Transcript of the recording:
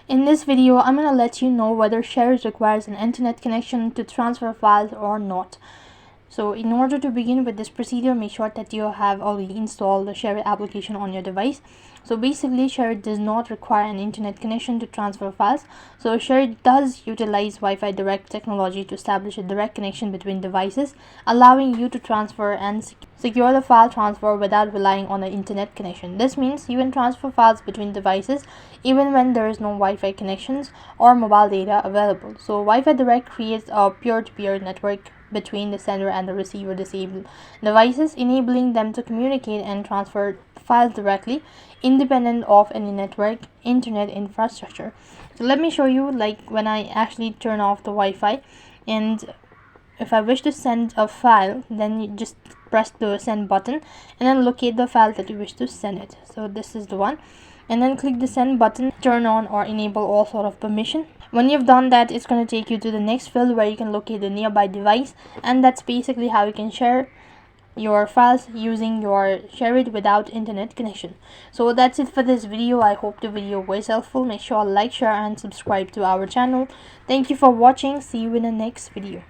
In this video, I'm going to let you know whether Shareit requires an internet connection to transfer files or not. So in order to begin with this procedure, make sure that you have already installed the Shareit application on your device. So basically, Shareit does not require an internet connection to transfer files. So Shareit does utilize Wi-Fi direct technology to establish a direct connection between devices, allowing you to transfer and secure the file transfer without relying on an internet connection. This means you can transfer files between devices even when there is no Wi-Fi connections or mobile data available. So Wi-Fi direct creates a peer-to-peer network between the sender and the receiver disabled devices, enabling them to communicate and transfer files directly, independent of any network internet infrastructure. So let me show you, like when I actually turn off the Wi-Fi, and if I wish to send a file, then you just press the send button and then locate the file that you wish to send it. So this is the one, and then click the send button, turn on or enable all sort of permission. When you've done that, it's going to take you to the next field where you can locate the nearby device, and that's basically how you can share your files using your Shareit without internet connection. So that's it for this video. I hope the video was helpful. Make sure to like, share and subscribe to our channel. Thank you for watching. See you in the next video.